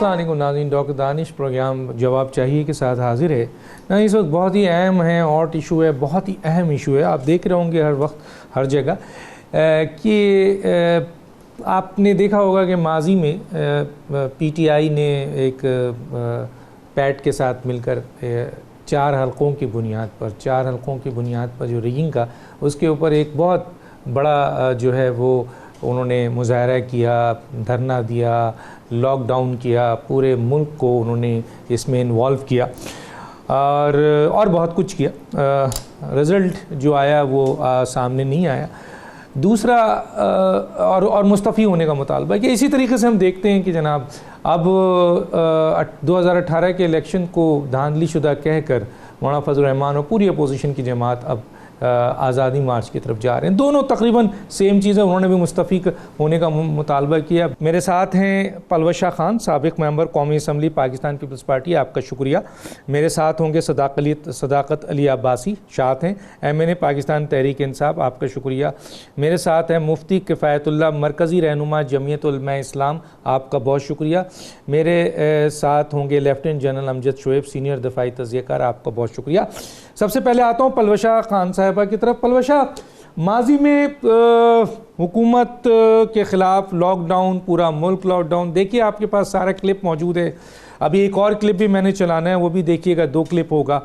السلام علیکم ناظرین، ڈاکٹر دانش پروگرام جواب چاہیے کے ساتھ حاضر ہے نا۔ اس وقت بہت ہی اہم ہے، ہاٹ ایشو ہے، بہت ہی اہم ایشو ہے، آپ دیکھ رہے ہوں گے ہر وقت ہر جگہ کہ آپ نے دیکھا ہوگا کہ ماضی میں پی ٹی آئی نے ایک پیٹ کے ساتھ مل کر 4 حلقوں کی بنیاد پر جو ریگنگ کا اس کے اوپر ایک بہت بڑا جو ہے وہ انہوں نے مظاہرہ کیا، دھرنا دیا، لاک ڈاؤن کیا، پورے ملک کو انہوں نے اس میں انوالو کیا اور بہت کچھ کیا۔ رزلٹ جو آیا وہ سامنے نہیں آیا۔ دوسرا اور مستعفی ہونے کا مطالبہ کہ اسی طریقے سے ہم دیکھتے ہیں کہ جناب اب 2018 کے الیکشن کو دھاندلی شدہ کہہ کر مولانا فضل الرحمان اور پوری اپوزیشن کی جماعت اب آزادی مارچ کی طرف جا رہے ہیں۔ دونوں تقریباً سیم چیزیں، انہوں نے بھی مستعفی ہونے کا مطالبہ کیا۔ میرے ساتھ ہیں پلوشہ خان، سابق ممبر قومی اسمبلی پاکستان پیپلز پارٹی، آپ کا شکریہ۔ میرے ساتھ ہوں گے صداقت علی عباسی، شاعت ہیں، MNA پاکستان تحریک انصاف، آپ کا شکریہ۔ میرے ساتھ ہیں مفتی کفایت اللہ، مرکزی رہنما جمعیت علماء اسلام، آپ کا بہت شکریہ۔ میرے ساتھ ہوں گے لیفٹیننٹ جنرل امجد شعیب، سینئر دفاعی تجزیہ کار، آپ کا بہت شکریہ۔ سب سے پہلے آتا ہوں پلوشہ خان صاحبہ کی طرف۔ پلوشہ، ماضی میں حکومت کے خلاف لاک ڈاؤن، پورا ملک لاک ڈاؤن، دیکھیے آپ کے پاس سارا کلپ موجود ہے، ابھی ایک اور کلپ بھی میں نے چلانا ہے، وہ بھی دیکھیے گا، 2 کلپ ہوگا۔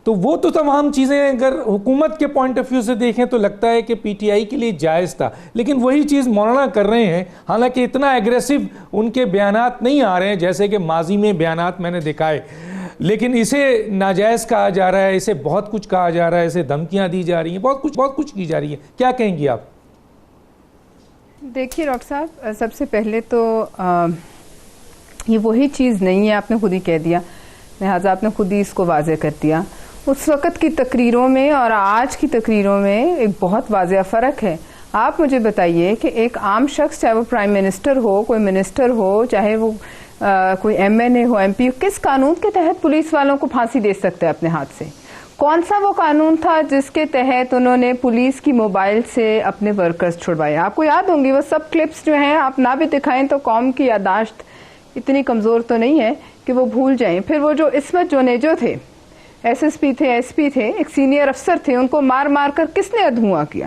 تو وہ تو تمام چیزیں اگر حکومت کے پوائنٹ آف ویو سے دیکھیں تو لگتا ہے کہ پی ٹی آئی کے لیے جائز تھا، لیکن وہی چیز مولانا کر رہے ہیں، حالانکہ اتنا ایگریسو ان کے بیانات نہیں آ رہے ہیں جیسے کہ ماضی میں بیانات میں نے دکھائے، لیکن اسے ناجائز کہا جا رہا ہے، اسے بہت کچھ کہا جا رہا ہے، اسے دھمکیاں دی جا رہی ہیں، بہت کچھ کی جا رہی ہے۔ کیا کہیں گی آپ؟ دیکھیے ڈاکٹر صاحب، سب سے پہلے تو یہ وہی چیز نہیں ہے، آپ نے خود ہی کہہ دیا، لہٰذا آپ نے خود ہی اس کو واضح کر دیا۔ اس وقت کی تقریروں میں اور آج کی تقریروں میں ایک بہت واضح فرق ہے۔ آپ مجھے بتائیے کہ ایک عام شخص، چاہے وہ پرائم منسٹر ہو، کوئی منسٹر ہو، چاہے وہ کوئی MNA ہو، MP ہو، کس قانون کے تحت پولیس والوں کو پھانسی دے سکتا ہے اپنے ہاتھ سے؟ کون سا وہ قانون تھا جس کے تحت انہوں نے پولیس کی موبائل سے اپنے ورکرز چھڑوائے؟ آپ کو یاد ہوں گی وہ سب کلپس جو ہیں، آپ نہ بھی دکھائیں تو قوم کی یادداشت اتنی کمزور تو نہیں ہے کہ وہ بھول جائیں۔ پھر وہ جو عصمت جو تھے، SSP تھے، SP تھے، ایک سینئر افسر تھے، ان کو مار مار کر کس نے ادھواں کیا؟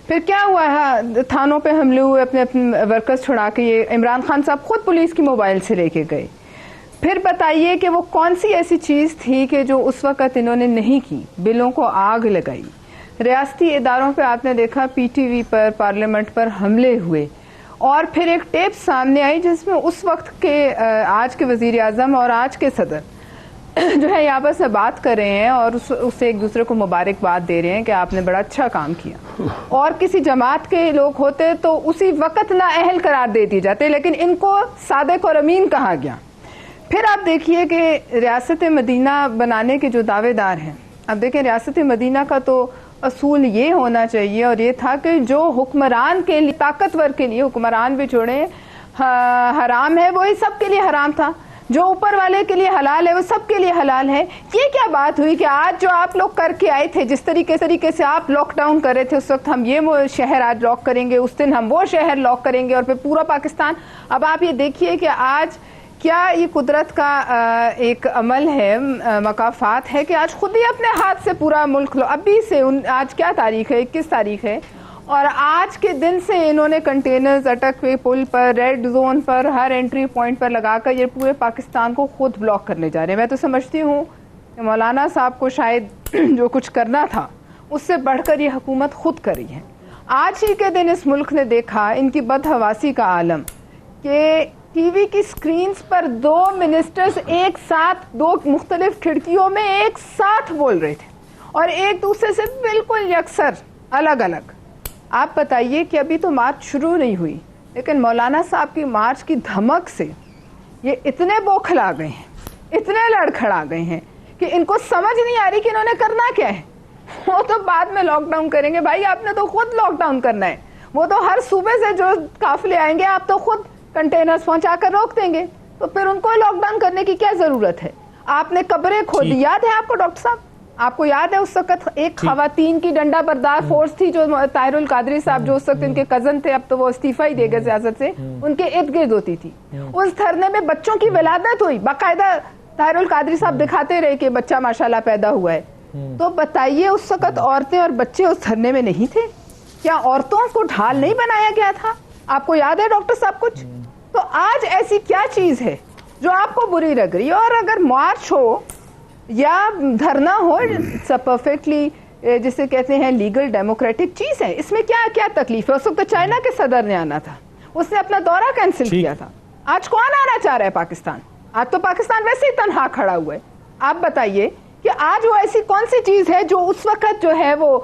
پھر کیا ہوا ہے، تھانوں پہ حملے ہوئے، اپنے ورکرز چھڑا کے یہ عمران خان صاحب خود پولیس کی موبائل سے لے کے گئے۔ پھر بتائیے کہ وہ کون سی ایسی چیز تھی کہ جو اس وقت انہوں نے نہیں کی؟ بلوں کو آگ لگائی، ریاستی اداروں پہ آپ نے دیکھا PTV پر، پارلیمنٹ پر حملے ہوئے، اور پھر ایک ٹیپ سامنے آئی جس میں اس وقت کے آج کے وزیر اعظم اور آج کے صدر جو ہے آپس میں بات کر رہے ہیں اور اسے ایک دوسرے کو مبارکباد دے رہے ہیں کہ آپ نے بڑا اچھا کام کیا، اور کسی جماعت کے لوگ ہوتے تو اسی وقت نااہل قرار دے دی جاتے، لیکن ان کو صادق اور امین کہا گیا۔ پھر آپ دیکھیے کہ ریاست مدینہ بنانے کے جو دعوے دار ہیں، اب دیکھیں ریاست مدینہ کا تو اصول یہ ہونا چاہیے اور یہ تھا کہ جو حکمران کے لیے، طاقتور کے لیے، حکمران بھی چھوڑیں، حرام ہے وہی سب کے لیے حرام تھا، جو اوپر والے کے لیے حلال ہے وہ سب کے لیے حلال ہے۔ یہ کیا بات ہوئی کہ آج جو آپ لوگ کر کے آئے تھے، جس طریقے سے آپ لاک ڈاؤن کر رہے تھے، اس وقت ہم یہ شہر آج لاک کریں گے، اس دن ہم وہ شہر لاک کریں گے، اور پھر پورا پاکستان۔ اب آپ یہ دیکھیے کہ آج کیا یہ قدرت کا ایک عمل ہے، مکافات ہے کہ آج خود ہی اپنے ہاتھ سے پورا ملک ابھی سے، آج کیا تاریخ ہے، 21 تاریخ ہے، اور آج کے دن سے انہوں نے کنٹینرز اٹک ہوئے پل پر، ریڈ زون پر، ہر انٹری پوائنٹ پر لگا کر یہ پورے پاکستان کو خود بلاک کرنے جا رہے ہیں۔ میں تو سمجھتی ہوں کہ مولانا صاحب کو شاید جو کچھ کرنا تھا اس سے بڑھ کر یہ حکومت خود کری ہے۔ آج ہی کے دن اس ملک نے دیکھا ان کی بدحواسی کا عالم کہ ٹی وی کی سکرینز پر 2 منسٹرز ایک ساتھ 2 مختلف کھڑکیوں میں ایک ساتھ بول رہے تھے اور ایک دوسرے سے بالکل یکسر الگ الگ۔ آپ بتائیے کہ ابھی تو مارچ شروع نہیں ہوئی، لیکن مولانا صاحب کی مارچ کی دھمک سے یہ اتنے بوکھلا گئے ہیں، اتنے لڑکھڑا گئے ہیں کہ ان کو سمجھ نہیں آ رہی کہ انہوں نے کرنا کیا ہے۔ وہ تو بعد میں لاک ڈاؤن کریں گے، بھائی آپ نے تو خود لاک ڈاؤن کرنا ہے، وہ تو ہر صوبے سے جو قافلے آئیں گے آپ تو خود کنٹینرز پہنچا کر روک دیں گے، تو پھر ان کو لاک ڈاؤن کرنے کی کیا ضرورت ہے؟ آپ نے قبریں کھودی، یاد ہے آپ کو ڈاکٹر صاحب آپ کو یاد ہے اس وقت ایک خواتین کی ڈنڈا بردار فورس تھی جو طاہر القادری صاحب جو اس وقت ان کے کزن تھے, اب تو وہ استعفیٰ ہی دے گئے سیاست سے, ان کے ارد گرد ہوتی تھی. اس دھرنے میں بچوں کی ولادت ہوئی, باقاعدہ طاہر القادری صاحب دکھاتے رہے کہ بچہ ماشاءاللہ پیدا ہوا ہے. تو بتائیے اس وقت عورتیں اور بچے اس دھرنے میں نہیں تھے؟ کیا عورتوں کو ڈھال نہیں بنایا گیا تھا؟ آپ کو یاد ہے ڈاکٹر صاحب کچھ؟ تو آج ایسی کیا چیز ہے جو آپ کو بری لگ رہی ہے؟ اور اگر مارچ ہو یا دھرنا ہو, پرفیکٹلی جسے کہتے ہیں لیگل ڈیموکریٹک چیز ہے, اس میں کیا کیا تکلیف ہے؟ اس وقت چائنا کے صدر نے آنا تھا, اس نے اپنا دورہ کینسل کیا تھا. آج کون آنا چاہ رہا ہے پاکستان؟ آج تو پاکستان ویسے ہی تنہا کھڑا ہوا ہے. آپ بتائیے کہ آج وہ ایسی کون سی چیز ہے جو اس وقت جو ہے وہ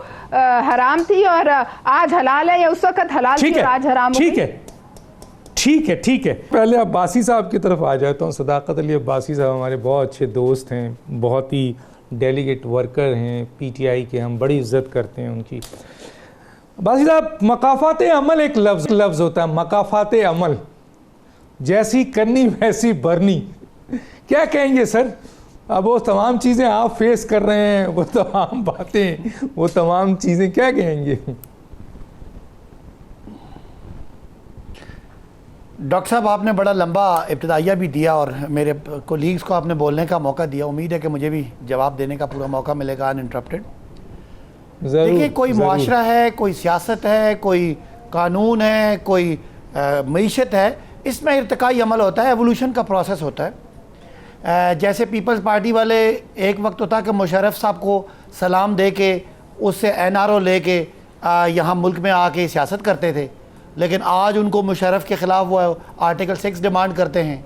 حرام تھی اور آج حلال ہے, یا اس وقت حلال تھی اور آج حرام ہو گئی؟ ٹھیک ہے. پہلے عباسی صاحب کی طرف آ جاتا ہوں. صداقت علی عباسی صاحب ہمارے بہت اچھے دوست ہیں, بہت ہی ڈیلیگیٹ ورکر ہیں پی ٹی آئی کے, ہم بڑی عزت کرتے ہیں ان کی. عباسی صاحب, مقافات عمل ایک لفظ ہوتا ہے, مقافات عمل, جیسی کرنی ویسی بھرنی. کیا کہیں گے سر؟ اب وہ تمام چیزیں آپ فیس کر رہے ہیں, وہ تمام باتیں, وہ تمام چیزیں, کیا کہیں گے؟ ڈاکٹر صاحب آپ نے بڑا لمبا ابتدائیہ بھی دیا اور میرے کولیگز کو آپ نے بولنے کا موقع دیا. امید ہے کہ مجھے بھی جواب دینے کا پورا موقع ملے گا انٹرپٹڈ. دیکھیے, کوئی معاشرہ ہے, کوئی سیاست ہے, کوئی قانون ہے, کوئی معیشت ہے, اس میں ارتقائی عمل ہوتا ہے, ایوولوشن کا پروسیس ہوتا ہے. جیسے پیپلز پارٹی والے ایک وقت ہوتا کہ مشرف صاحب کو سلام دے کے اس سے این آر او لے کے یہاں ملک میں آ کے سیاست کرتے تھے, لیکن آج ان کو مشرف کے خلاف وہ آرٹیکل 6 ڈیمانڈ کرتے ہیں.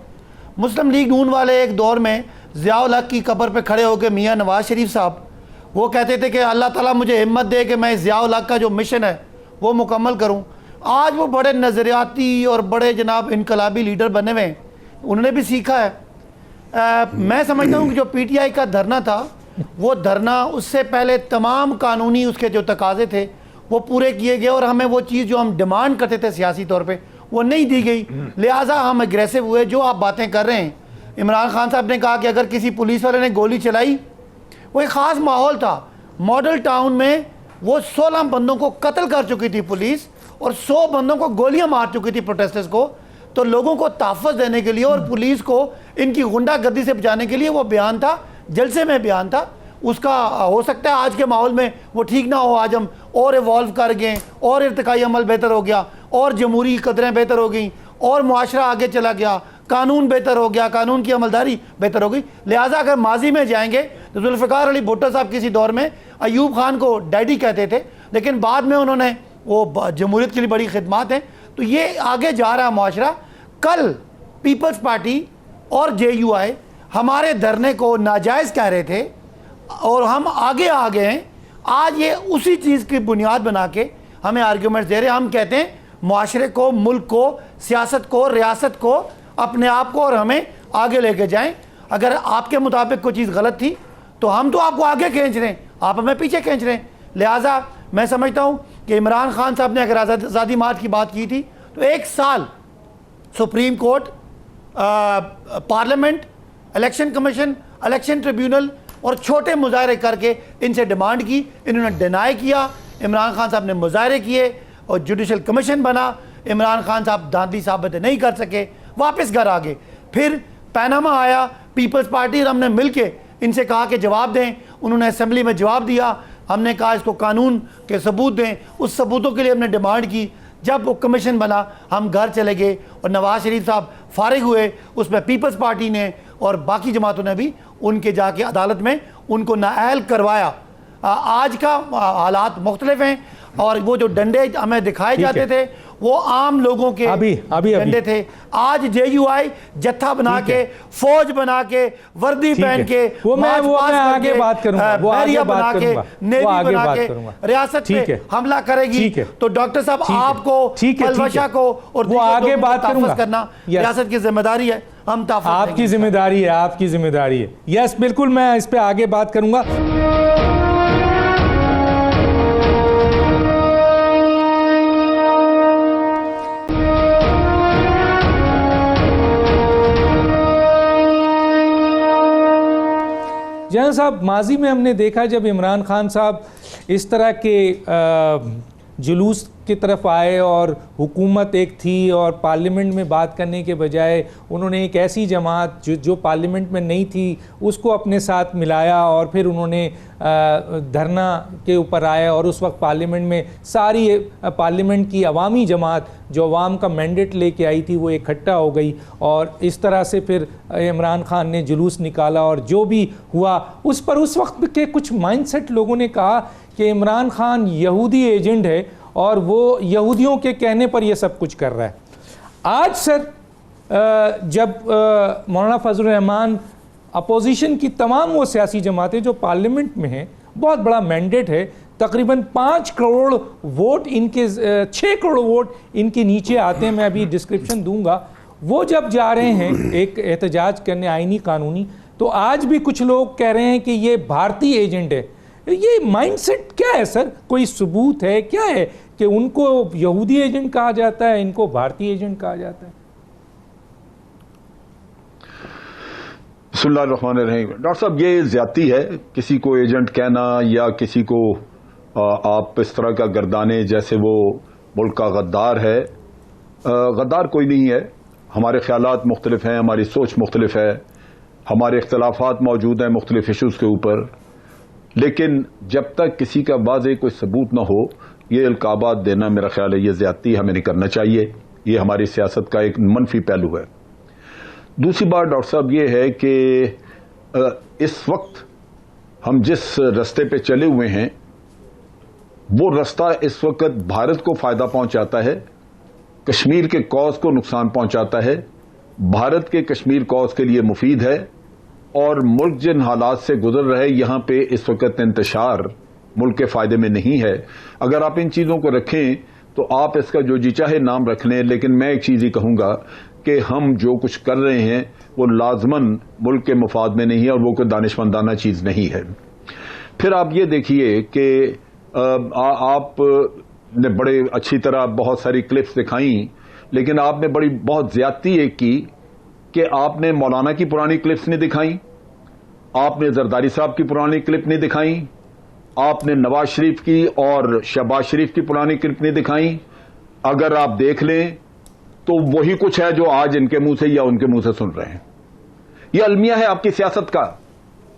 مسلم لیگ نون والے ایک دور میں ضیاء الحق کی قبر پہ کھڑے ہو کے میاں نواز شریف صاحب وہ کہتے تھے کہ اللہ تعالیٰ مجھے ہمت دے کہ میں ضیاء الحق کا جو مشن ہے وہ مکمل کروں. آج وہ بڑے نظریاتی اور بڑے جناب انقلابی لیڈر بنے ہوئے ہیں, انہوں نے بھی سیکھا ہے. میں سمجھتا ہوں کہ جو پی ٹی آئی کا دھرنا تھا, وہ دھرنا اس سے پہلے تمام قانونی اس کے جو تقاضے تھے وہ پورے کیے گئے, اور ہمیں وہ چیز جو ہم ڈیمانڈ کرتے تھے سیاسی طور پہ وہ نہیں دی گئی, لہٰذا ہم اگریسو ہوئے. جو آپ باتیں کر رہے ہیں, عمران خان صاحب نے کہا کہ اگر کسی پولیس والے نے گولی چلائی, وہ ایک خاص ماحول تھا ماڈل ٹاؤن میں, وہ 16 بندوں کو قتل کر چکی تھی پولیس اور 100 بندوں کو گولیاں مار چکی تھی پروٹیسٹرز کو. تو لوگوں کو تحفظ دینے کے لیے اور پولیس کو ان کی غنڈہ گردی سے بچانے کے لیے وہ بیان تھا, جلسے میں بیان تھا. اس کا ہو سکتا ہے آج کے ماحول میں وہ ٹھیک نہ ہو, آج ہم اور ایوالو کر گئے, اور ارتقائی عمل بہتر ہو گیا, اور جمہوری قدریں بہتر ہو گئیں, اور معاشرہ آگے چلا گیا, قانون بہتر ہو گیا, قانون کی عملداری بہتر ہو گئی. لہٰذا اگر ماضی میں جائیں گے تو ذوالفقار علی بھٹو صاحب کسی دور میں ایوب خان کو ڈیڈی کہتے تھے, لیکن بعد میں انہوں نے وہ جمہوریت کے لیے بڑی خدمات ہیں. تو یہ آگے جا رہا معاشرہ. کل پیپلز پارٹی اور جے یو آئی ہمارے دھرنے کو ناجائز کہہ رہے تھے اور ہم آگے آ گئے ہیں. آج یہ اسی چیز کی بنیاد بنا کے ہمیں آرگیومنٹس دے رہے ہیں. ہم کہتے ہیں معاشرے کو, ملک کو, سیاست کو, ریاست کو, اپنے آپ کو اور ہمیں آگے لے کے جائیں. اگر آپ کے مطابق کوئی چیز غلط تھی تو ہم تو آپ کو آگے کھینچ رہے ہیں, آپ ہمیں پیچھے کھینچ رہے ہیں. لہٰذا میں سمجھتا ہوں کہ عمران خان صاحب نے اگر آزادی مارچ کی بات کی تھی تو 1 سال supreme court, parliament, election commission, election tribunal اور چھوٹے مظاہرے کر کے ان سے ڈیمانڈ کی. انہوں نے ڈینائی کیا, عمران خان صاحب نے مظاہرے کیے اور جوڈیشل کمیشن بنا. عمران خان صاحب دھاندلی ثابت نہیں کر سکے, واپس گھر آ گئے. پھر پیناما آیا, پیپلز پارٹی اور ہم نے مل کے ان سے کہا کہ جواب دیں. انہوں نے اسمبلی میں جواب دیا. ہم نے کہا اس کو قانون کے ثبوت دیں. اس ثبوتوں کے لیے ہم نے ڈیمانڈ کی. جب وہ کمیشن بنا ہم گھر چلے گئے اور نواز شریف صاحب فارغ ہوئے. اس میں پیپلز پارٹی نے اور باقی جماعتوں نے بھی ان کے جا کے عدالت میں ان کو نااہل کروایا. آج کا حالات مختلف ہیں اور وہ جو ڈنڈے ہمیں دکھائے جاتے تھے وہ عام لوگوں کے ڈنڈے تھے. آج جے یو آئی جتھا بنا کے, فوج بنا کے, وردی پہن کے, آگے بات کروں گا, بنا کے, نیوی بنا کے ریاست پہ حملہ کرے گی. تو ڈاکٹر صاحب آپ کو, پلوشا کو اور آگے بات تحفظ کرنا ریاست کی ذمہ داری ہے. ہم آپ کی ذمہ داری ہے, آپ کی ذمہ داری ہے. یس بالکل, میں اس پہ آگے بات کروں گا. جہاں صاحب ماضی میں ہم نے دیکھا جب عمران خان صاحب اس طرح کے جلوس کی طرف آئے اور حکومت ایک تھی اور پارلیمنٹ میں بات کرنے کے بجائے انہوں نے ایک ایسی جماعت جو پارلیمنٹ میں نہیں تھی اس کو اپنے ساتھ ملایا اور پھر انہوں نے دھرنا کے اوپر آئے اور اس وقت پارلیمنٹ میں ساری پارلیمنٹ کی عوامی جماعت جو عوام کا مینڈیٹ لے کے آئی تھی وہ اکٹھا ہو گئی اور اس طرح سے پھر عمران خان نے جلوس نکالا اور جو بھی ہوا اس پر اس وقت کے کچھ مائنڈ سیٹ لوگوں نے کہا کہ عمران خان یہودی ایجنٹ ہے اور وہ یہودیوں کے کہنے پر یہ سب کچھ کر رہا ہے. آج سر جب مولانا فضل الرحمان اپوزیشن کی تمام وہ سیاسی جماعتیں جو پارلیمنٹ میں ہیں, بہت بڑا مینڈیٹ ہے, تقریباً 5 کروڑ ووٹ ان کے 6 کروڑ ووٹ ان کے نیچے آتے ہیں, میں ابھی ڈسکرپشن دوں گا, وہ جب جا رہے ہیں ایک احتجاج کرنے آئینی قانونی, تو آج بھی کچھ لوگ کہہ رہے ہیں کہ یہ بھارتی ایجنٹ ہے. یہ مائنڈ سیٹ کیا ہے سر؟ کوئی ثبوت ہے کیا ہے کہ ان کو یہودی ایجنٹ کہا جاتا ہے, ان کو بھارتی ایجنٹ کہا جاتا ہے؟ بسم اللہ الرحمن الرحیم. ڈاکٹر صاحب یہ زیادتی ہے کسی کو ایجنٹ کہنا یا کسی کو آپ اس طرح کا گردانے جیسے وہ ملک کا غدار ہے. غدار کوئی نہیں ہے. ہمارے خیالات مختلف ہیں, ہماری سوچ مختلف ہے, ہمارے اختلافات موجود ہیں مختلف ایشوز کے اوپر, لیکن جب تک کسی کا واضح کوئی ثبوت نہ ہو یہ القابات دینا میرا خیال ہے یہ زیادتی ہمیں نہیں کرنا چاہیے. یہ ہماری سیاست کا ایک منفی پہلو ہے. دوسری بات ڈاکٹر صاحب یہ ہے کہ اس وقت ہم جس رستے پہ چلے ہوئے ہیں وہ رستہ اس وقت بھارت کو فائدہ پہنچاتا ہے, کشمیر کے کاز کو نقصان پہنچاتا ہے, بھارت کے کشمیر کاز کے لیے مفید ہے, اور ملک جن حالات سے گزر رہے یہاں پہ اس وقت انتشار ملک کے فائدے میں نہیں ہے. اگر آپ ان چیزوں کو رکھیں تو آپ اس کا جو جی چاہے نام رکھ لیں, لیکن میں ایک چیز ہی کہوں گا کہ ہم جو کچھ کر رہے ہیں وہ لازماً ملک کے مفاد میں نہیں ہے اور وہ کوئی دانشمندانہ چیز نہیں ہے. پھر آپ یہ دیکھیے کہ آپ نے بڑے اچھی طرح بہت ساری کلپس دکھائیں, لیکن آپ نے بہت زیادتی ایک کی کہ آپ نے مولانا کی پرانی کلپس نہیں دکھائیں, آپ نے زرداری صاحب کی پرانی کلپ نہیں دکھائیں, آپ نے نواز شریف کی اور شہباز شریف کی پرانی کلپ نہیں دکھائیں. اگر آپ دیکھ لیں تو وہی کچھ ہے جو آج ان کے منہ سے یا ان کے منہ سے سن رہے ہیں. یہ المیہ ہے آپ کی سیاست کا,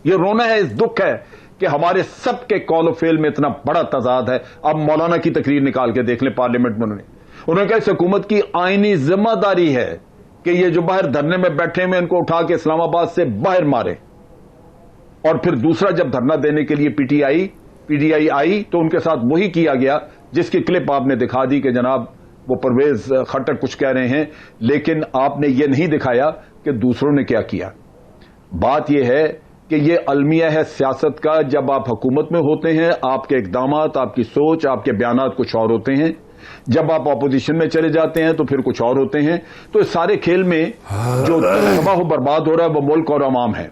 یہ رونا ہے, اس دکھ ہے کہ ہمارے سب کے قول و فعل میں اتنا بڑا تضاد ہے. اب مولانا کی تقریر نکال کے دیکھ لیں پارلیمنٹ میں, انہوں نے کہا اس حکومت کی آئینی ذمہ داری ہے کہ یہ جو باہر دھرنے میں بیٹھے ہیں ان کو اٹھا کے اسلام آباد سے باہر مارے. اور پھر دوسرا جب دھرنا دینے کے لیے پی ٹی آئی آئی تو ان کے ساتھ وہی کیا گیا جس کی کلپ آپ نے دکھا دی کہ جناب وہ پرویز خٹک کچھ کہہ رہے ہیں, لیکن آپ نے یہ نہیں دکھایا کہ دوسروں نے کیا کیا. بات یہ ہے کہ یہ المیہ ہے سیاست کا. جب آپ حکومت میں ہوتے ہیں آپ کے اقدامات, آپ کی سوچ, آپ کے بیانات کچھ اور ہوتے ہیں. جب آپ اپوزیشن میں چلے جاتے ہیں تو پھر کچھ اور ہوتے ہیں. تو اس سارے کھیل میں جو تباہ و برباد ہو رہا ہے وہ ملک اور عوام ہے.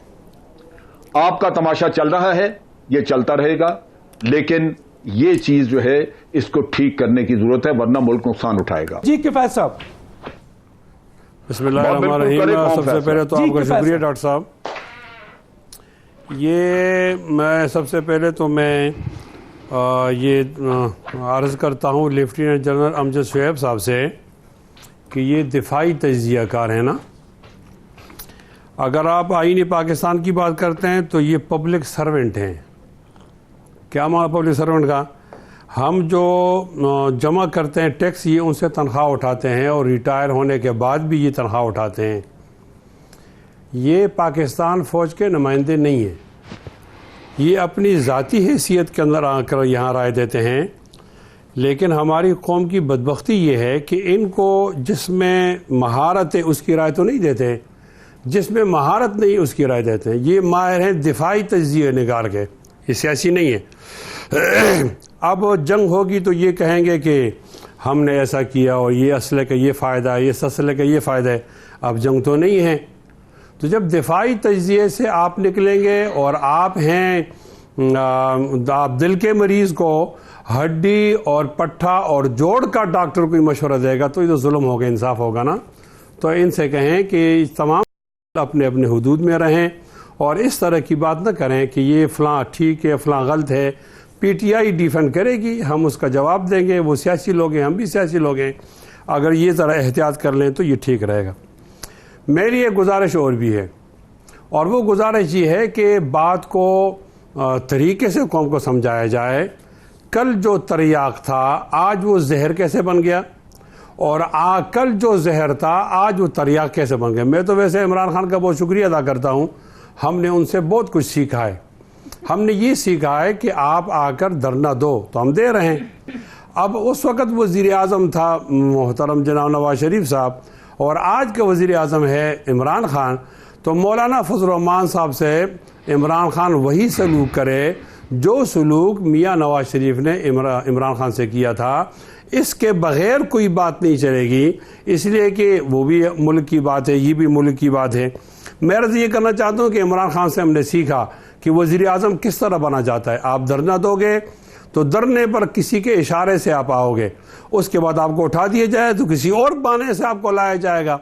آپ کا تماشا چل رہا ہے, یہ چلتا رہے گا, لیکن یہ چیز جو ہے اس کو ٹھیک کرنے کی ضرورت ہے ورنہ ملک نقصان اٹھائے گا. جی کفایت صاحب. بسم اللہ الرحمن الرحیم. سب سے پہلے تو آپ کا شکریہ ڈاکٹر صاحب. میں سب سے پہلے تو میں یہ عرض کرتا ہوں لیفٹیننٹ جنرل امجد شعیب صاحب سے کہ یہ دفاعی تجزیہ کار ہیں نا. اگر آپ آئین پاکستان کی بات کرتے ہیں تو یہ پبلک سرونٹ ہیں. کیا مانا پبلک سرونٹ کا؟ ہم جو جمع کرتے ہیں ٹیکس یہ ان سے تنخواہ اٹھاتے ہیں اور ریٹائر ہونے کے بعد بھی یہ تنخواہ اٹھاتے ہیں. یہ پاکستان فوج کے نمائندے نہیں ہیں. یہ اپنی ذاتی حیثیت کے اندر آ کر یہاں رائے دیتے ہیں, لیکن ہماری قوم کی بدبختی یہ ہے کہ ان کو جس میں مہارت ہے اس کی رائے تو نہیں دیتے, جس میں مہارت نہیں اس کی رائے دیتے ہیں. یہ ماہر ہیں دفاعی تجزیہ نگار کے, یہ سیاسی نہیں ہے. اب جنگ ہوگی تو یہ کہیں گے کہ ہم نے ایسا کیا اور یہ اسلحے کا یہ فائدہ ہے, یہ اسلحے کا یہ فائدہ ہے. اب جنگ تو نہیں ہے. تو جب دفاعی تجزیے سے آپ نکلیں گے اور آپ ہیں آپ دل کے مریض کو ہڈی اور پٹھا اور جوڑ کا ڈاکٹر کوئی مشورہ دے گا تو یہ تو ظلم ہوگا, انصاف ہوگا نا. تو ان سے کہیں کہ تمام اپنے اپنے حدود میں رہیں اور اس طرح کی بات نہ کریں کہ یہ فلاں ٹھیک ہے فلاں غلط ہے. پی ٹی آئی ڈیفینڈ کرے گی, ہم اس کا جواب دیں گے, وہ سیاسی لوگ ہیں, ہم بھی سیاسی لوگ ہیں. اگر یہ ذرا احتیاط کر لیں تو یہ ٹھیک رہے گا. میری ایک گزارش اور بھی ہے, اور وہ گزارش یہ ہے کہ بات کو طریقے سے قوم کو سمجھایا جائے. کل جو تریاق تھا آج وہ زہر کیسے بن گیا, اور کل جو زہر تھا آج وہ تریاق کیسے بن گیا. میں تو ویسے عمران خان کا بہت شکریہ ادا کرتا ہوں, ہم نے ان سے بہت کچھ سیکھا ہے. ہم نے یہ سیکھا ہے کہ آپ آ کر دھرنا دو تو ہم دے رہے ہیں. اب اس وقت وزیر اعظم تھا محترم جناب نواز شریف صاحب, اور آج کا وزیر اعظم ہے عمران خان, تو مولانا فضل الرحمان صاحب سے عمران خان وہی سلوک کرے جو سلوک میاں نواز شریف نے عمران خان سے کیا تھا. اس کے بغیر کوئی بات نہیں چلے گی, اس لیے کہ وہ بھی ملک کی بات ہے, یہ بھی ملک کی بات ہے. میں عرض یہ کرنا چاہتا ہوں کہ عمران خان سے ہم نے سیکھا کہ وزیر اعظم کس طرح بنا جاتا ہے. آپ دھرنا دو گے تو دھرنے پر کسی کے اشارے سے آپ آؤ گے, اس کے بعد آپ کو اٹھا دیا جائے تو کسی اور بہانے سے آپ کو لایا جائے گا.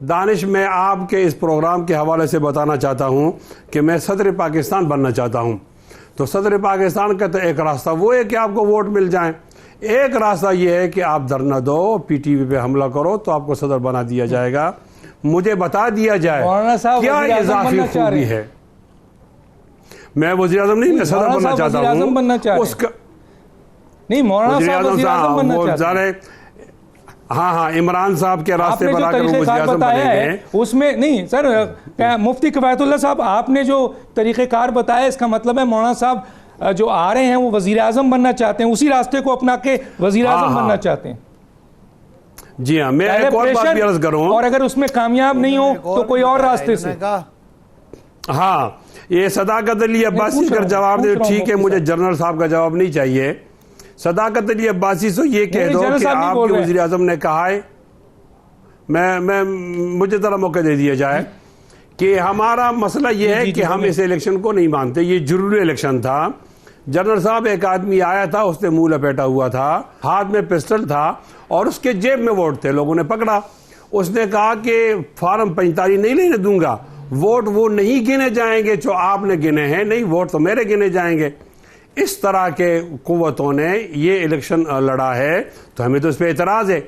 دانش, میں آپ کے اس پروگرام کے حوالے سے بتانا چاہتا ہوں کہ میں صدر پاکستان بننا چاہتا ہوں. تو صدر پاکستان کا تو ایک راستہ وہ ہے کہ آپ کو ووٹ مل جائیں, ایک راستہ یہ ہے کہ آپ دھرنا دو, پی ٹی وی پہ حملہ کرو تو آپ کو صدر بنا دیا جائے گا. مجھے بتا دیا جائے کیا اضافی خوبی ہے. میں وزیر اعظم نہیں, میں صدر بننا چاہتا ہوں. اس کا نہیں, مولانا صاحب وزیر اعظم بننا چاہتے ہیں. ہاں, عمران صاحب کے راستے پر آ کر وہ وزیر اعظم بنے ہیں. اس میں نہیں سر, مفتی کفایت اللہ صاحب آپ نے جو طریقہ کار بتایا, اس کا مطلب ہے مولانا صاحب جو آ رہے ہیں وہ وزیر اعظم بننا چاہتے ہیں, اسی راستے کو اپنا کے وزیر اعظم بننا چاہتے ہیں. جی ہاں, میں ایک اور بات بھی عرض کروں, اور اگر اس میں کامیاب نہیں ہو تو کوئی اور راستے سے. ہاں, یہ صداقت علی عباسی کا جواب دے. ٹھیک ہے, مجھے جنرل صاحب کا جواب نہیں چاہیے. صداقت علی عباسی سے یہ کہہ دو کہ آپ کے وزیر اعظم نے کہا ہے, مجھے ذرا موقع دے دیا جائے, کہ ہمارا مسئلہ یہ ہے کہ ہم اس الیکشن کو نہیں مانتے, یہ ضروری الیکشن تھا. جنرل صاحب, ایک آدمی آیا تھا, اس نے منہ لپیٹا ہوا تھا, ہاتھ میں پسٹل تھا اور اس کے جیب میں ووٹ تھے. لوگوں نے پکڑا, اس نے کہا کہ فارم 45 نہیں لینے دوں گا, ووٹ وہ نہیں گنے جائیں گے جو آپ نے گنے ہیں, نہیں ووٹ تو میرے گنے جائیں گے. اس طرح کے قوتوں نے یہ الیکشن لڑا ہے, تو ہمیں تو اس پہ اعتراض ہے.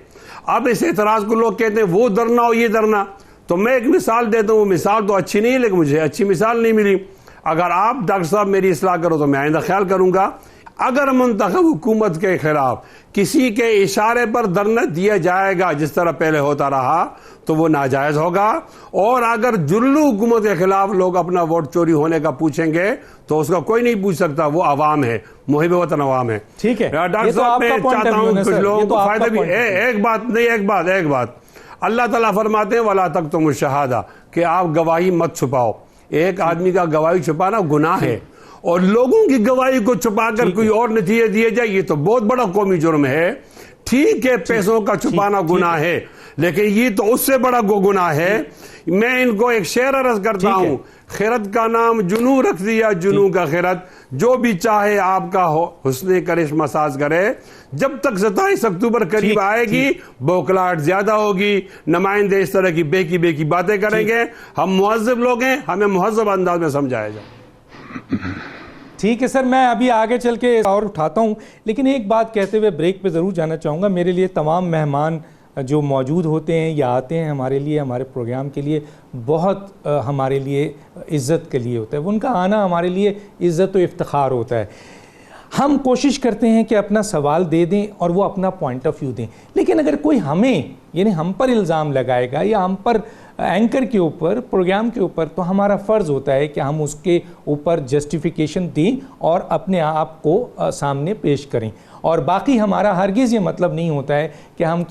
اب اس اعتراض کو لوگ کہتے ہیں وہ دھرنا ہو یہ دھرنا. تو میں ایک مثال دیتا ہوں, وہ مثال تو اچھی نہیں ہے لیکن مجھے اچھی مثال نہیں ملی. اگر آپ ڈاکٹر صاحب میری اصلاح کرو تو میں آئندہ خیال کروں گا. اگر منتخب حکومت کے خلاف کسی کے اشارے پر دھرنا دیا جائے گا جس طرح پہلے ہوتا رہا تو وہ ناجائز ہوگا, اور اگر جلو حکومت کے خلاف لوگ اپنا ووٹ چوری ہونے کا پوچھیں گے تو اس کا کوئی نہیں پوچھ سکتا, وہ عوام ہے, محب وطن عوام ہے. ٹھیک ہے ڈاکٹر صاحب, میں چاہتا ہوں کچھ لوگوں کو فائدہ بھی. ایک بات اللہ تعالیٰ فرماتے ہیں وَلَا تَكْتُمُوا الشَّهَادَةَ, کہ آپ گواہی مت چھپاؤ. ایک آدمی کا گواہی چھپانا گناہ ہے, اور لوگوں کی گواہی کو چھپا کر کوئی اور نتیجے دیے جائے, یہ تو بہت بڑا قومی جرم ہے. ٹھیک ہے, پیسوں کا چھپانا گناہ ہے, لیکن یہ تو اس سے بڑا گناہ ہے. میں ان کو ایک شعر عرض کرتا ہوں, خیرت کا نام جنوں رکھ دیا, جنوں کا خیرت, جو بھی چاہے آپ کا حسن کرشمہ ساز کرے. جب تک 27 اکتوبر قریب آئے گی بوکلاہٹ زیادہ ہوگی, نمائندے اس طرح کی بے کی باتیں کریں گے. ہم مہذب لوگ ہیں, ہمیں مہذب انداز میں سمجھایا جائے. ٹھیک ہے سر, میں ابھی آگے چل کے اور اٹھاتا ہوں, لیکن ایک بات کہتے ہوئے بریک پہ ضرور جانا چاہوں گا. میرے لیے تمام مہمان جو موجود ہوتے ہیں یا آتے ہیں ہمارے لیے, ہمارے پروگرام کے لیے بہت ہمارے لیے عزت کے لیے ہوتا ہے. ان کا آنا ہمارے لیے عزت و افتخار ہوتا ہے. ہم کوشش کرتے ہیں کہ اپنا سوال دے دیں اور وہ اپنا پوائنٹ آف ویو دیں, لیکن اگر کوئی ہمیں یعنی ہم پر الزام لگائے گا یا ہم پر اینکر کے اوپر, پروگرام کے اوپر, تو ہمارا فرض ہوتا ہے کہ ہم اس کے اوپر جسٹیفیکیشن دیں اور اپنے آپ کو سامنے پیش کریں. اور باقی ہمارا ہرگز یہ مطلب نہیں ہوتا ہے کہ ہم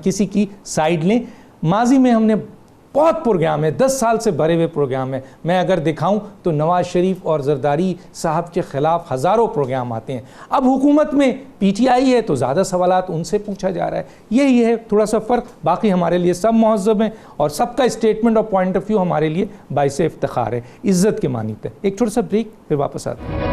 کسی کی سائیڈ لیں. ماضی میں ہم نے بہت پروگرام ہے, 10 سال سے بھرے ہوئے پروگرام ہے. میں اگر دکھاؤں تو نواز شریف اور زرداری صاحب کے خلاف ہزاروں پروگرام آتے ہیں. اب حکومت میں پی ٹی آئی ہے تو زیادہ سوالات ان سے پوچھا جا رہا ہے. یہی ہے تھوڑا سا فرق. باقی ہمارے لیے سب مہذب ہیں اور سب کا اسٹیٹمنٹ اور پوائنٹ آف ویو ہمارے لیے باعث افتخار ہے, عزت کے مانند ہے. ایک چھوٹا سا بریک, پھر واپس آتے ہیں.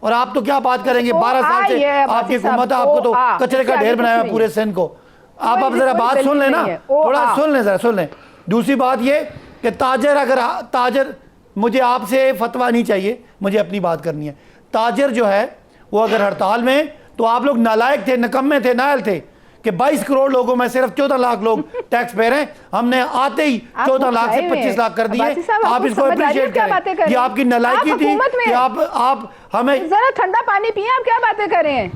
اور آپ تو کیا بات کریں گے, 12 سال سے آپ کی حکومت ہے, آپ کو تو کچرے کا ڈھیر بنایا ہے پورے سندھ کو. آپ ذرا بات سن لیں نا, تھوڑا سن لیں, ذرا سن لیں. دوسری بات یہ کہ تاجر مجھے آپ سے فتویٰ نہیں چاہیے, مجھے اپنی بات کرنی ہے. تاجر جو ہے وہ اگر ہڑتال میں, تو آپ لوگ نالائق تھے, نکمے تھے, نائل تھے کہ 22 کروڑ لوگوں میں صرف 14 لاکھ لوگ ٹیکس پے رہے ہیں. ہم نے آتے ہی 14 لاکھ سے 25 لاکھ کر دیے. آپ اس کو اپریشیٹ کریں, یہ آپ کی نالائقی تھی کہ آپ ہمیں ذرا ٹھنڈا پانی پئیں, آپ کیا باتیں کر رہے ہیں؟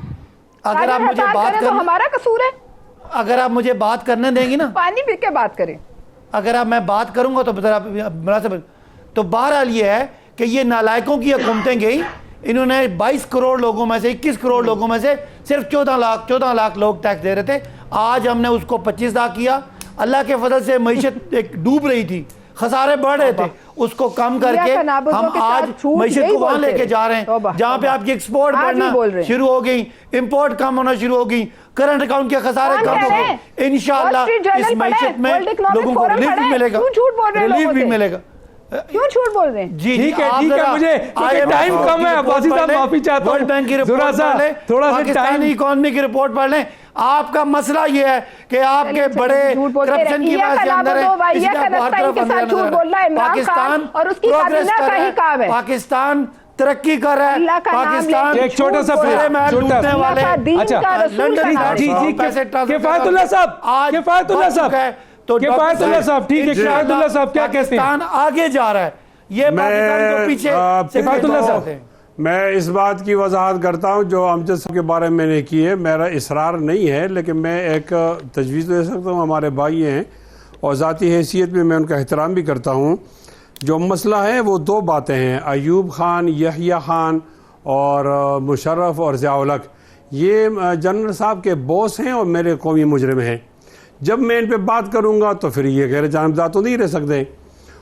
اگر آپ مجھے بات کریں تو ہمارا قصور ہے. اگر آپ مجھے بات کرنے دیں گی نا, پانی پی کے بات کریں. اگر آپ میں بات کروں گا تو مناسب. تو بہرحال یہ ہے کہ یہ نالائقوں کی حکومتیں گئی, انہوں نے 22 کروڑ لوگوں میں سے 21 کروڑ لوگوں میں سے صرف 14 لاکھ لوگ ٹیکس دے رہے تھے. آج ہم نے اس کو 25 لاکھ کیا. اللہ کے فضل سے معیشت ایک ڈوب رہی تھی, خسارے بڑھ رہے تھے, اس کو کم کر کے ہم آج معیشت کو وہاں لے کے جا رہے ہیں جہاں پہ آپ کی ایکسپورٹ بڑھنا شروع ہو گئی, امپورٹ کم ہونا شروع ہو گئی, کرنٹ اکاؤنٹ کے خسارے کم ہو گئے. انشاءاللہ اس معیشت میں لوگوں کو ریلیف بھی ملے گا, ریلیف بھی ملے گا. کیوں جھوٹ بول رہے ہیں؟ جی ٹھیک ہے, مجھے ٹائم کم ہے, عباسی صاحب معافی چاہتا ہوں, ورلڈ بینک کی رپورٹ پڑھ لیں, پاکستانی اکانومی کی رپورٹ پڑھ لیں. آپ کا مسئلہ یہ ہے کہ آپ کے بڑے کرپشن کی وجہ سے اندر ہیں, اس لیے آپ کو ہر طرف اندر ہے. پاکستان پروگریس کر رہا ہے, پاکستان ترقی کر رہا ہے, پاکستان ایک چھوٹا سا لوٹنے والے کفایت اللہ صاحب, کفایت اللہ صاحب, کفایت اللہ صاحب, ٹھیک ہے, کفایت اللہ صاحب کیا کہتے ہیں؟ پاکستان آگے جا رہا ہے, یہ پاکستان کو پیچھے کفایت اللہ صاحب. میں اس بات کی وضاحت کرتا ہوں جو امجد صاحب کے بارے میں نے کی ہے. میرا اصرار نہیں ہے, لیکن میں ایک تجویز دے سکتا ہوں. ہمارے بھائی ہیں اور ذاتی حیثیت میں ان کا احترام بھی کرتا ہوں. جو مسئلہ ہے وہ 2 باتیں ہیں, ایوب خان, یحییٰ خان اور مشرف اور ضیاء الحق. یہ جنرل صاحب کے باس ہیں اور میرے قومی مجرم ہیں. جب میں ان پہ بات کروں گا تو پھر یہ غیر جانبدار تو نہیں رہ سکتے.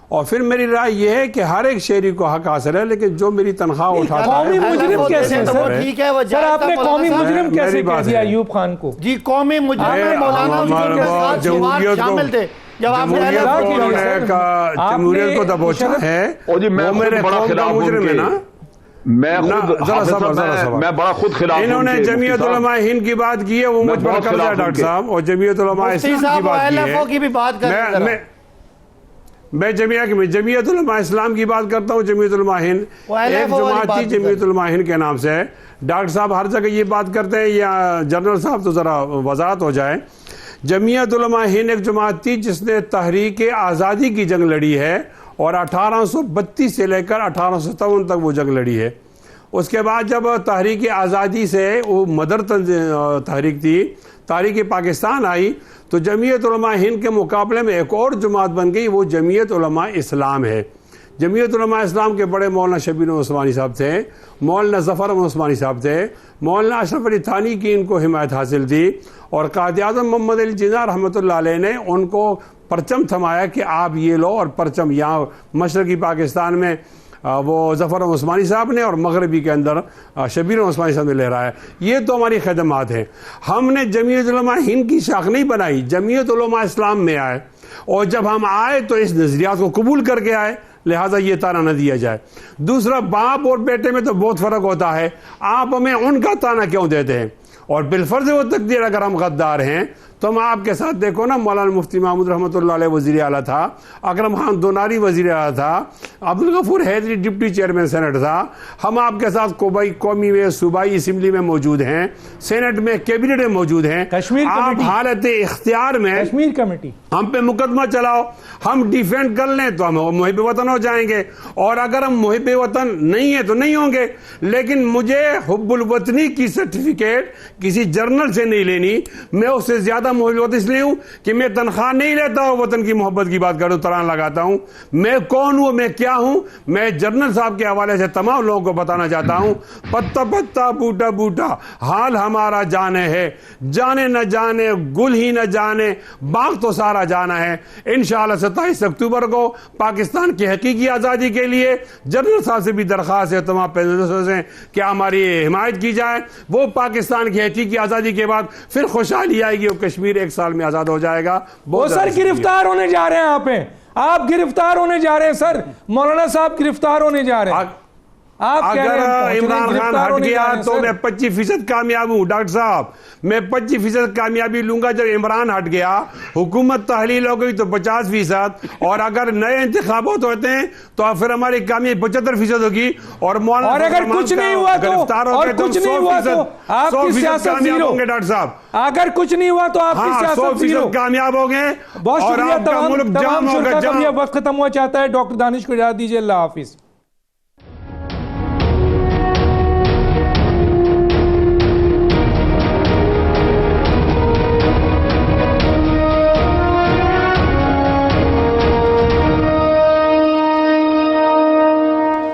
اور پھر میری رائے یہ ہے کہ ہر ایک شہری کو حق حاصل ہے, لیکن جو میری تنخواہ اٹھاتا ہے. قومی مجرم کیسے ہیں سر؟ آپ نے قومی مجرم کیسے کہہ دیا ایوب خان کو؟ جی قومی مجرم مولانا جمہوریت کو دبوچا ہے, وہ میرے قوم کا مجرم ہے نا. میں بڑا خود خلاف. انہوں نے جمعیت علماء ہند کی بات کی ہے, وہ مجھ پر قبضہ ہے ڈاکٹر صاحب, اور جمعیت علماء اسلام کی بات کی ہے. میں جمعیت علماء اسلام کی بات کرتا ہوں. جمعیت علماء ہند ایک جماعت تھی, جمعیت علماء ہند کے نام سے ہے. ڈاکٹر صاحب ہر جگہ یہ بات کرتے ہیں, یا جنرل صاحب تو ذرا وضاحت ہو جائے. جمعیت علماء ہند ایک جماعت تھی جس نے تحریک آزادی کی جنگ لڑی ہے, اور 1832 سے لے کر 1857 تک وہ جنگ لڑی ہے. اس کے بعد جب تحریک آزادی سے وہ مدر تحریک تھی, تحریک پاکستان آئی, تو جمعیت علماء ہند کے مقابلے میں ایک اور جماعت بن گئی, وہ جمعیت علماء اسلام ہے. جمعیت علماء اسلام کے بڑے مولانا شبیر عثمانی صاحب تھے, مولانا ظفر عثمانی صاحب تھے, مولانا اشرف علی تھانی کی ان کو حمایت حاصل تھی, اور قائد اعظم محمد علی جناح رحمۃ اللہ علیہ نے ان کو پرچم تھمایا کہ آپ یہ لو, اور پرچم یہاں مشرقی پاکستان میں وہ ظفر عثمانی صاحب نے, اور مغربی کے اندر شبیر عثمانی صاحب نے لہرایا ہے. یہ تو ہماری خدمات ہیں. ہم نے جمعیت علماء ہند کی شاخ نہیں بنائی, جمعیت علماء اسلام میں آئے, اور جب ہم آئے تو اس نظریات کو قبول کر کے آئے, لہٰذا یہ تانا نہ دیا جائے. دوسرا, باپ اور بیٹے میں تو بہت فرق ہوتا ہے, آپ ہمیں ان کا تانا کیوں دیتے ہیں؟ اور بالفرض وہ تقدیر اگر ہم غدار ہیں تو ہم آپ کے ساتھ دیکھو نا, مولانا مفتی محمود رحمۃ اللہ علیہ وزیر اعلیٰ تھا, اکرم خان دوناری وزیر اعلیٰ تھا, عبدالغفور حیدری ڈپٹی چیئرمین سینٹ تھا. ہم آپ کے ساتھ قومی میں صوبائی اسمبلی میں موجود ہیں, سینٹ میں, کیبنٹ میں موجود ہیں. آپ حالت اختیار میں کشمیر کمیٹی ہم پہ مقدمہ چلاؤ, ہم ڈیفینڈ کر لیں تو ہم محب وطن ہو جائیں گے, اور اگر ہم محب وطن نہیں ہیں تو نہیں ہوں گے. لیکن مجھے حب الوطنی کی سرٹیفکیٹ کسی جرنل سے نہیں لینی. میں اس سے زیادہ محب وطن اس لیے ہوں کہ میں تنخواہ نہیں لیتا ہوں, وطن کی محبت کی بات کروں, ترانہ لگاتا ہوں. میں کون ہوں, میں کیا ہوں, میں جنرل صاحب کے حوالے سے تمام لوگوں کو بتانا چاہتا ہوں. پتا پتا بوٹا بوٹا حال ہمارا جانے ہے, جانے نہ جانے گل ہی نہ جانے, باغ تو سارا جانا ہے. انشاءاللہ 27 اکتوبر کو پاکستان کی حقیقی آزادی کے لیے جنرل صاحب سے بھی درخواست ہے, تمام پیسوں سے, کیا ہماری حمایت کی جائے. وہ پاکستان کی حقیقی آزادی کے بعد پھر خوشحالی آئے گی, وہ کشمیر 1 سال میں آزاد ہو جائے گا. وہ سر گرفتار ہونے جا رہے ہیں, آپ گرفتار ہونے جا رہے ہیں سر, مولانا صاحب گرفتار ہونے جا رہے ہیں. آپ کہہ رہے اگر ہیں عمران خان گرفتار ہٹ ہونے گیا جا رہے ہیں، تو سر۔ میں 25% کامیاب ہوں ڈاکٹر صاحب، میں 25% کامیابی لوں گا۔ جب عمران ہٹ گیا، حکومت تحلیل ہو گئی تو 50%، اور اگر نئے انتخابات ہوتے ہیں تو پھر ہماری کامیابی 75% ہوگی، اور مولانا اور اگر فضل کچھ الرحمان نہیں ہوا تو گرفتار ہو اور گئے تو کچھ نہیں ہوا تو 100% آپ کی 100% سیاست کامیاب زیرو۔ ہوں گے ڈاکٹر صاحب، اگر کچھ نہیں ہوا تو آپ کی ہاں سیاست زیرو۔ 100% کامیاب ہو گئے، بہت اور شکریہ آپ کا ملک تمام جام ہوگا شرکا کا بھی جام۔ اب وقت ختم ہوا چاہتا ہے۔ ڈاکٹر دانش کو اجازت دیجیے، اللہ حافظ۔